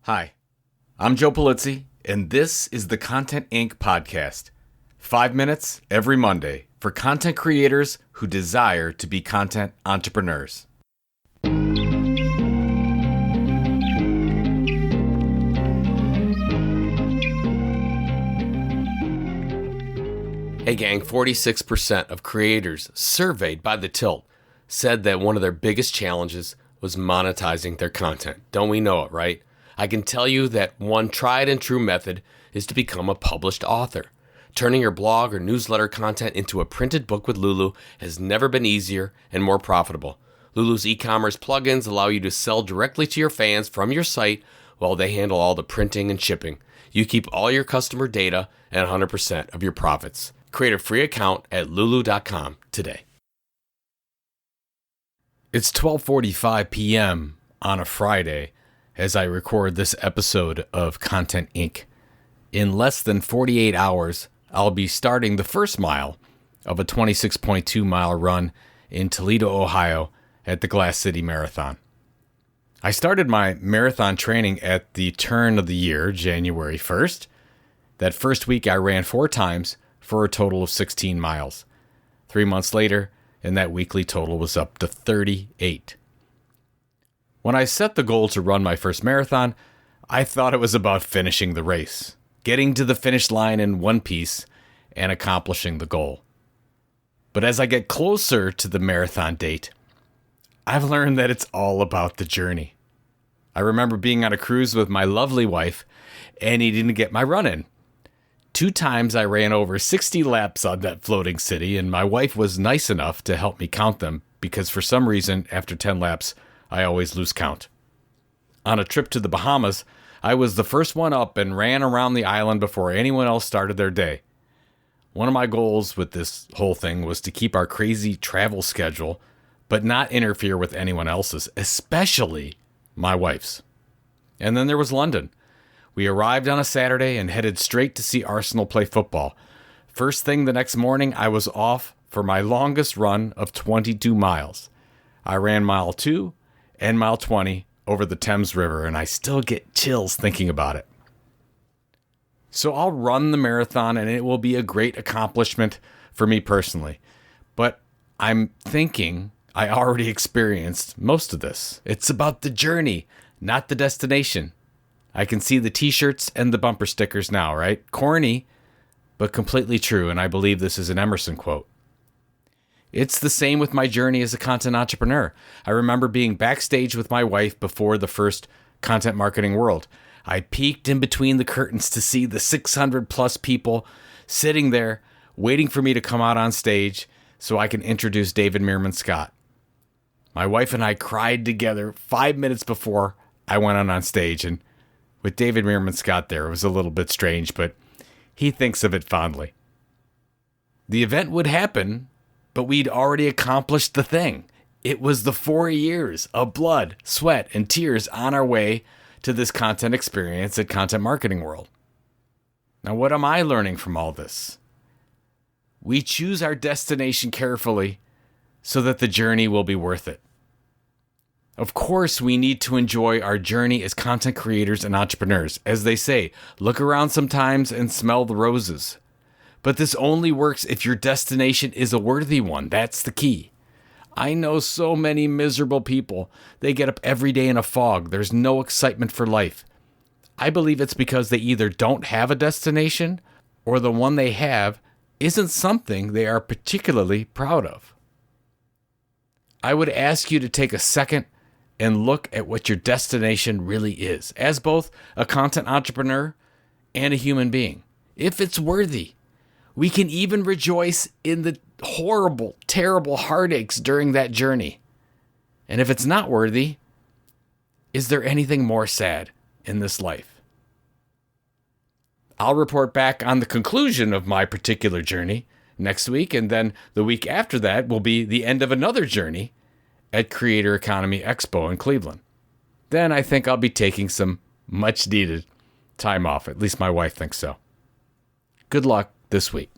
Hi, I'm Joe Polizzi, and this is the Content Inc. podcast. 5 minutes every Monday for content creators who desire to be content entrepreneurs. Hey gang, 46% of creators surveyed by The Tilt said that one of their biggest challenges was monetizing their content. Don't we know it, right? I can tell you that one tried and true method is to become a published author. Turning your blog or newsletter content into a printed book with Lulu has never been easier and more profitable. Lulu's e-commerce plugins allow you to sell directly to your fans from your site while they handle all the printing and shipping. You keep all your customer data and 100% of your profits. Create a free account at lulu.com today. It's 12:45 p.m. on a Friday as I record this episode of Content Inc. In less than 48 hours, I'll be starting the first mile of a 26.2 mile run in Toledo, Ohio at the Glass City Marathon. I started my marathon training at the turn of the year, January 1st. That first week I ran 4 times for a total of 16 miles. 3 months later, and that weekly total was up to 38. When I set the goal to run my first marathon, I thought it was about finishing the race, getting to the finish line in one piece, and accomplishing the goal. But as I get closer to the marathon date, I've learned that it's all about the journey. I remember being on a cruise with my lovely wife and needing to get my run in. 2 times I ran over 60 laps on that floating city, and my wife was nice enough to help me count them because for some reason, after 10 laps, I always lose count. On a trip to the Bahamas, I was the first one up and ran around the island before anyone else started their day. One of my goals with this whole thing was to keep our crazy travel schedule, but not interfere with anyone else's, especially my wife's. And then there was London. We arrived on a Saturday and headed straight to see Arsenal play football. First thing the next morning, I was off for my longest run of 22 miles. I ran mile 2 and mile 20 over the Thames River, and I still get chills thinking about it. So I'll run the marathon, and it will be a great accomplishment for me personally. But I'm thinking I already experienced most of this. It's about the journey, not the destination. I can see the t-shirts and the bumper stickers now, right? Corny, but completely true, and I believe this is an Emerson quote. It's the same with my journey as a content entrepreneur. I remember being backstage with my wife before the first Content Marketing World. I peeked in between the curtains to see the 600 plus people sitting there waiting for me to come out on stage so I can introduce David Meerman Scott. My wife and I cried together 5 minutes before I went on stage, and with David Meerman Scott there, it was a little bit strange, but he thinks of it fondly. The event would happen, but we'd already accomplished the thing. It was the 4 years of blood, sweat, and tears on our way to this content experience at Content Marketing World. Now, what am I learning from all this? We choose our destination carefully so that the journey will be worth it. Of course, we need to enjoy our journey as content creators and entrepreneurs. As they say, look around sometimes and smell the roses. But this only works if your destination is a worthy one. That's the key. I know so many miserable people. They get up every day in a fog. There's no excitement for life. I believe it's because they either don't have a destination or the one they have isn't something they are particularly proud of. I would ask you to take a second and look at what your destination really is, as both a content entrepreneur and a human being. If it's worthy, we can even rejoice in the horrible, terrible heartaches during that journey. And if it's not worthy, is there anything more sad in this life? I'll report back on the conclusion of my particular journey next week, and then the week after that will be the end of another journey at Creator Economy Expo in Cleveland. Then I think I'll be taking some much needed time off. At least my wife thinks so. Good luck this week.